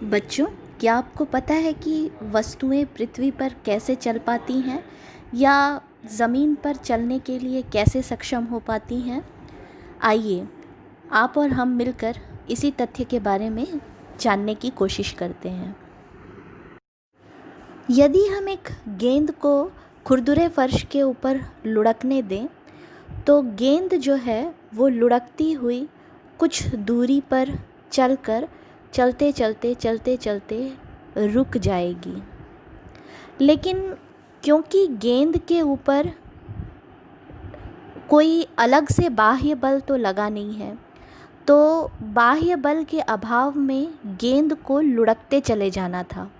बच्चों, क्या आपको पता है कि वस्तुएं पृथ्वी पर कैसे चल पाती हैं या ज़मीन पर चलने के लिए कैसे सक्षम हो पाती हैं? आइए, आप और हम मिलकर इसी तथ्य के बारे में जानने की कोशिश करते हैं। यदि हम एक गेंद को खुरदुरे फर्श के ऊपर लुढ़कने दें, तो गेंद जो है वो लुढ़कती हुई कुछ दूरी पर चलकर चलते चलते रुक जाएगी। लेकिन क्योंकि गेंद के ऊपर कोई अलग से बाह्य बल तो लगा नहीं है, तो बाह्य बल के अभाव में गेंद को लुढ़कते चले जाना था।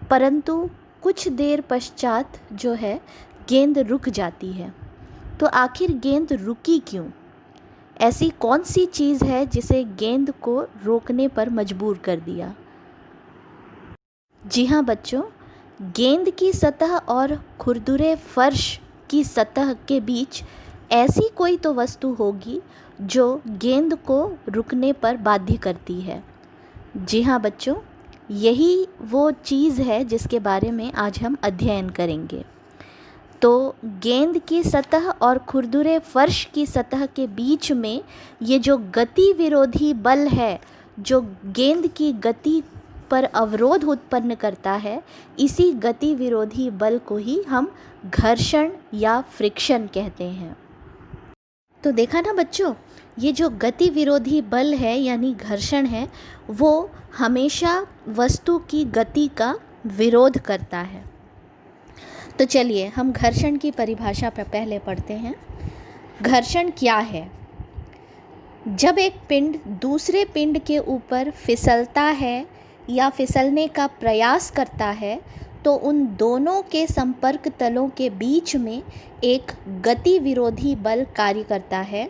परंतु कुछ देर पश्चात जो है गेंद रुक जाती है। तो आखिर गेंद रुकी क्यों? ऐसी कौन सी चीज़ है जिसे गेंद को रोकने पर मजबूर कर दिया? जी हाँ बच्चों, गेंद की सतह और खुरदुरे फर्श की सतह के बीच ऐसी कोई तो वस्तु होगी जो गेंद को रुकने पर बाध्य करती है। जी हाँ बच्चों, यही वो चीज़ है जिसके बारे में आज हम अध्ययन करेंगे। तो गेंद की सतह और खुरदुरे फर्श की सतह के बीच में ये जो गति विरोधी बल है, जो गेंद की गति पर अवरोध उत्पन्न करता है, इसी गति विरोधी बल को ही हम घर्षण या फ्रिक्शन कहते हैं। तो देखा ना बच्चों, ये जो गति विरोधी बल है यानी घर्षण है, वो हमेशा वस्तु की गति का विरोध करता है। तो चलिए हम घर्षण की परिभाषा पर पहले पढ़ते हैं। घर्षण क्या है? जब एक पिंड दूसरे पिंड के ऊपर फिसलता है या फिसलने का प्रयास करता है, तो उन दोनों के संपर्क तलों के बीच में एक गति विरोधी बल कार्य करता है,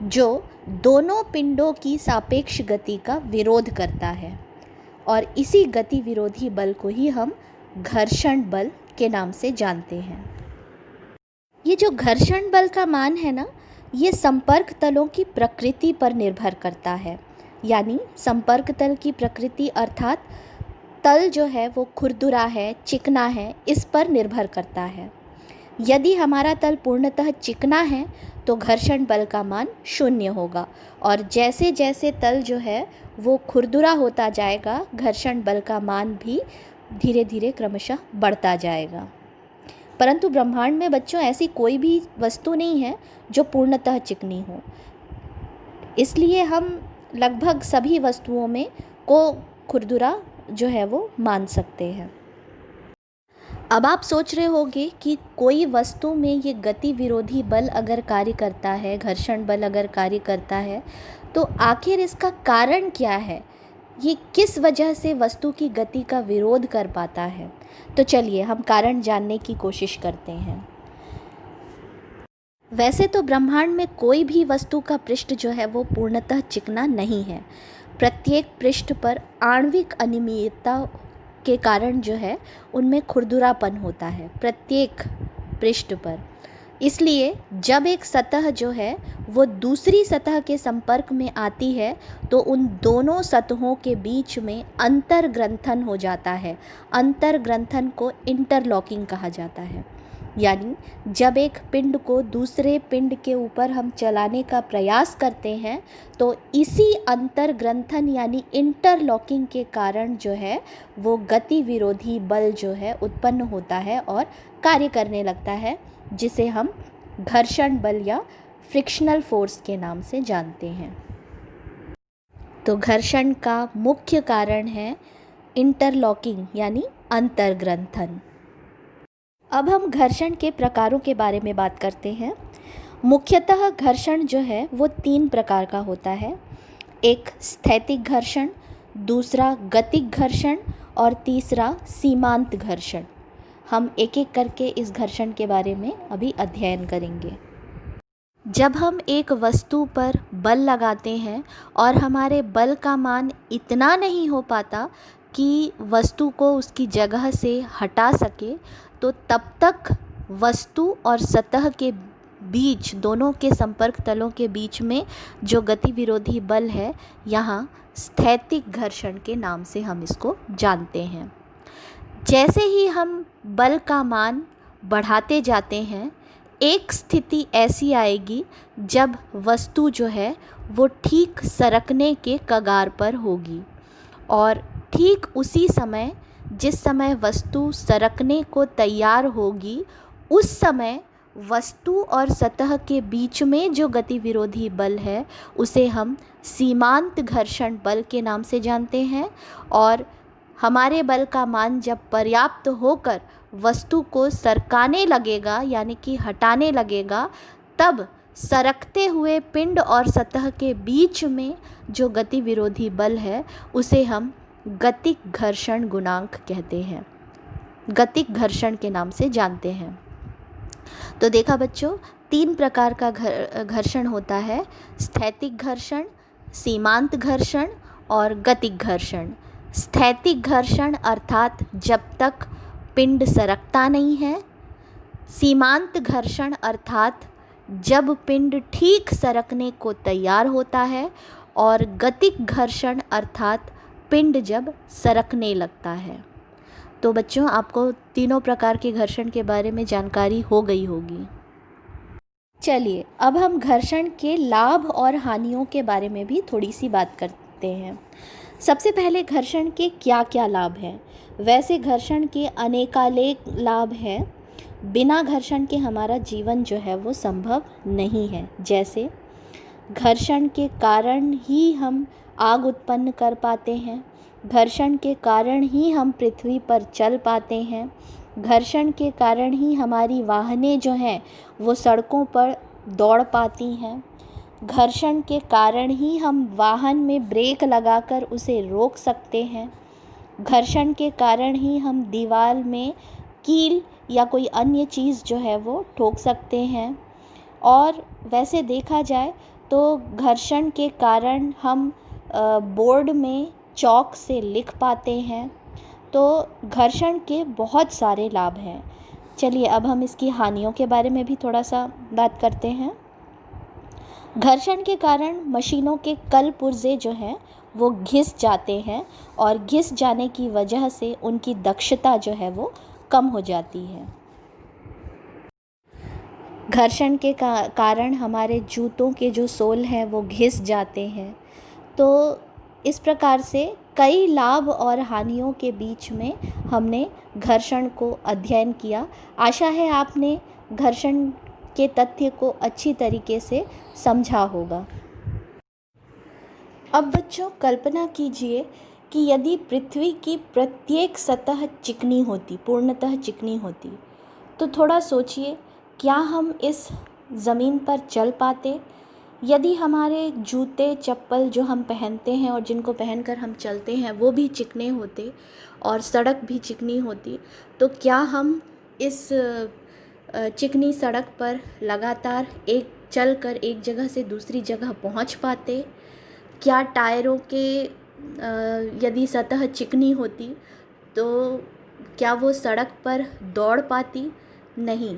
जो दोनों पिंडों की सापेक्ष गति का विरोध करता है। और इसी गति विरोधी बल को ही हम घर्षण बल के नाम से जानते हैं। ये जो घर्षण बल का मान है ना, ये संपर्क तलों की प्रकृति पर निर्भर करता है। यानी संपर्क तल की प्रकृति अर्थात तल जो है वो खुरदुरा है, चिकना है, इस पर निर्भर करता है। यदि हमारा तल पूर्णतः चिकना है तो घर्षण बल का मान 0 होगा, और जैसे जैसे तल जो है वो खुरदुरा होता जाएगा, घर्षण बल का मान भी धीरे धीरे क्रमशः बढ़ता जाएगा। परंतु ब्रह्मांड में बच्चों ऐसी कोई भी वस्तु नहीं है जो पूर्णतः चिकनी हो, इसलिए हम लगभग सभी वस्तुओं में को खुरदुरा जो है वो मान सकते हैं। अब आप सोच रहे होंगे कि कोई वस्तु में ये गति विरोधी बल अगर कार्य करता है, घर्षण बल अगर कार्य करता है, तो आखिर इसका कारण क्या है? ये किस वजह से वस्तु की गति का विरोध कर पाता है? तो चलिए हम कारण जानने की कोशिश करते हैं। वैसे तो ब्रह्मांड में कोई भी वस्तु का पृष्ठ जो है वो पूर्णतः चिकना नहीं है। प्रत्येक पृष्ठ पर आणविक अनियमितता के कारण जो है उनमें खुरदुरापन होता है, प्रत्येक पृष्ठ पर। इसलिए जब एक सतह जो है वो दूसरी सतह के संपर्क में आती है, तो उन दोनों सतहों के बीच में अंतर्ग्रंथन हो जाता है। अंतर्ग्रंथन को इंटरलॉकिंग कहा जाता है। यानी जब एक पिंड को दूसरे पिंड के ऊपर हम चलाने का प्रयास करते हैं, तो इसी अंतर्ग्रंथन यानी इंटरलॉकिंग के कारण जो है वो गति विरोधी बल जो है उत्पन्न होता है और कार्य करने लगता है, जिसे हम घर्षण बल या फ्रिक्शनल फोर्स के नाम से जानते हैं। तो घर्षण का मुख्य कारण है इंटरलॉकिंग यानी अंतर्ग्रंथन। अब हम घर्षण के प्रकारों के बारे में बात करते हैं। मुख्यतः घर्षण जो है वो 3 प्रकार का होता है। एक स्थैतिक घर्षण, दूसरा गतिक घर्षण और तीसरा सीमांत घर्षण। हम एक एक करके इस घर्षण के बारे में अभी अध्ययन करेंगे। जब हम एक वस्तु पर बल लगाते हैं और हमारे बल का मान इतना नहीं हो पाता कि वस्तु को उसकी जगह से हटा सके, तो तब तक वस्तु और सतह के बीच, दोनों के संपर्क तलों के बीच में जो गति विरोधी बल है, यहाँ स्थैतिक घर्षण के नाम से हम इसको जानते हैं। जैसे ही हम बल का मान बढ़ाते जाते हैं, एक स्थिति ऐसी आएगी जब वस्तु जो है वो ठीक सरकने के कगार पर होगी, और ठीक उसी समय, जिस समय वस्तु सरकने को तैयार होगी, उस समय वस्तु और सतह के बीच में जो गति विरोधी बल है उसे हम सीमांत घर्षण बल के नाम से जानते हैं। और हमारे बल का मान जब पर्याप्त होकर वस्तु को सरकाने लगेगा, यानी कि हटाने लगेगा, तब सरकते हुए पिंड और सतह के बीच में जो गति विरोधी बल है उसे हम गतिक घर्षण गुणांक कहते हैं, गतिक घर्षण के नाम से जानते हैं। तो देखा बच्चों, 3 प्रकार का घर्षण होता है: स्थैतिक घर्षण, सीमांत घर्षण और गतिक घर्षण। स्थैतिक घर्षण अर्थात जब तक पिंड सरकता नहीं है, सीमांत घर्षण अर्थात जब पिंड ठीक सरकने को तैयार होता है, और गतिक घर्षण अर्थात पिंड जब सरकने लगता है। तो बच्चों, आपको तीनों प्रकार के घर्षण के बारे में जानकारी हो गई होगी। चलिए, अब हम घर्षण के लाभ और हानियों के बारे में भी थोड़ी सी बात करते हैं। सबसे पहले घर्षण के क्या क्या लाभ हैं? वैसे घर्षण के अनेकानेक लाभ हैं। बिना घर्षण के हमारा जीवन जो है वो संभव नहीं है। जैसे घर्षण के कारण ही हम आग उत्पन्न कर पाते हैं, घर्षण के कारण ही हम पृथ्वी पर चल पाते हैं, घर्षण के कारण ही हमारी वाहनें जो हैं वो सड़कों पर दौड़ पाती हैं, घर्षण के कारण ही हम वाहन में ब्रेक लगाकर उसे रोक सकते हैं, घर्षण के कारण ही हम दीवार में कील या कोई अन्य चीज़ जो है वो ठोक सकते हैं। और वैसे देखा जाए तो घर्षण के कारण हम बोर्ड में चॉक से लिख पाते हैं। तो घर्षण के बहुत सारे लाभ हैं। चलिए, अब हम इसकी हानियों के बारे में भी थोड़ा सा बात करते हैं। घर्षण के कारण मशीनों के कल पुर्जे जो हैं वो घिस जाते हैं, और घिस जाने की वजह से उनकी दक्षता जो है वो कम हो जाती है। घर्षण के कारण हमारे जूतों के जो सोल हैं वो घिस जाते हैं। तो इस प्रकार से कई लाभ और हानियों के बीच में हमने घर्षण को अध्ययन किया। आशा है आपने घर्षण के तथ्य को अच्छी तरीके से समझा होगा। अब बच्चों, कल्पना कीजिए कि यदि पृथ्वी की प्रत्येक सतह चिकनी होती, पूर्णतः चिकनी होती, तो थोड़ा सोचिए, क्या हम इस ज़मीन पर चल पाते? यदि हमारे जूते चप्पल जो हम पहनते हैं और जिनको पहनकर हम चलते हैं वो भी चिकने होते और सड़क भी चिकनी होती, तो क्या हम इस चिकनी सड़क पर लगातार चलकर एक जगह से दूसरी जगह पहुंच पाते? क्या टायरों के यदि सतह चिकनी होती तो क्या वो सड़क पर दौड़ पाती? नहीं।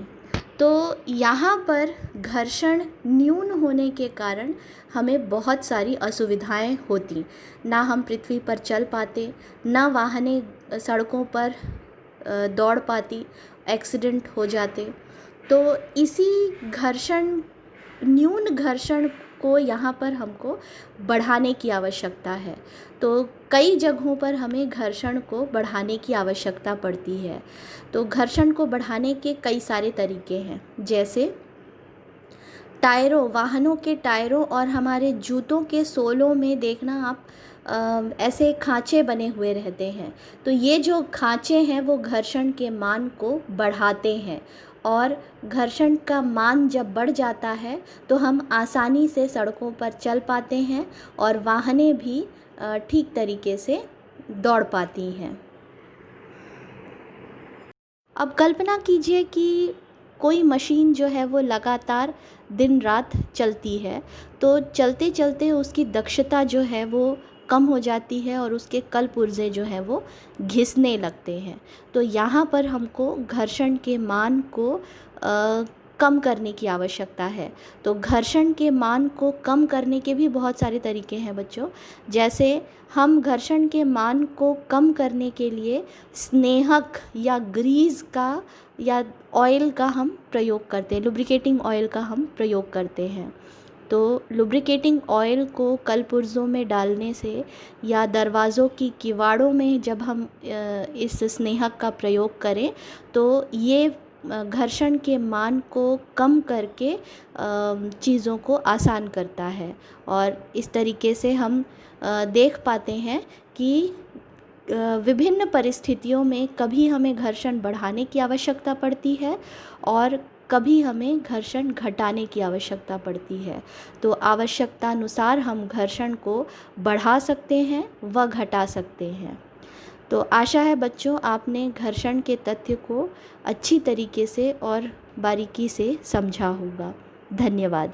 तो यहाँ पर घर्षण न्यून होने के कारण हमें बहुत सारी असुविधाएं होती। ना हम पृथ्वी पर चल पाते, ना वाहनें सड़कों पर दौड़ पाती, एक्सीडेंट हो जाते। तो इसी न्यून घर्षण को यहाँ पर हमको बढ़ाने की आवश्यकता है। तो कई जगहों पर हमें घर्षण को बढ़ाने की आवश्यकता पड़ती है। तो घर्षण को बढ़ाने के कई सारे तरीके हैं, जैसे वाहनों के टायरों और हमारे जूतों के सोलों में देखना आप ऐसे खांचे बने हुए रहते हैं। तो ये जो खांचे हैं वो घर्षण के मान को बढ़ाते हैं, और घर्षण का मान जब बढ़ जाता है तो हम आसानी से सड़कों पर चल पाते हैं और वाहनें भी ठीक तरीके से दौड़ पाती हैं। अब कल्पना कीजिए कि कोई मशीन जो है वो लगातार दिन रात चलती है, तो चलते चलते उसकी दक्षता जो है वो कम हो जाती है और उसके कल पुर्जे जो हैं वो घिसने लगते हैं। तो यहाँ पर हमको घर्षण के मान को कम करने की आवश्यकता है। तो घर्षण के मान को कम करने के भी बहुत सारे तरीके हैं बच्चों। जैसे हम घर्षण के मान को कम करने के लिए स्नेहक या ग्रीस का या ऑयल का हम प्रयोग करते हैं, लुब्रिकेटिंग ऑयल का हम प्रयोग करते हैं। तो लुब्रिकेटिंग ऑयल को कलपुर्जों में डालने से या दरवाज़ों की किवाड़ों में जब हम इस स्नेहक का प्रयोग करें तो ये घर्षण के मान को कम करके चीज़ों को आसान करता है। और इस तरीके से हम देख पाते हैं कि विभिन्न परिस्थितियों में कभी हमें घर्षण बढ़ाने की आवश्यकता पड़ती है और कभी हमें घर्षण घटाने की आवश्यकता पड़ती है। तो आवश्यकतानुसार हम घर्षण को बढ़ा सकते हैं व घटा सकते हैं। तो आशा है बच्चों आपने घर्षण के तथ्य को अच्छी तरीके से और बारीकी से समझा होगा। धन्यवाद।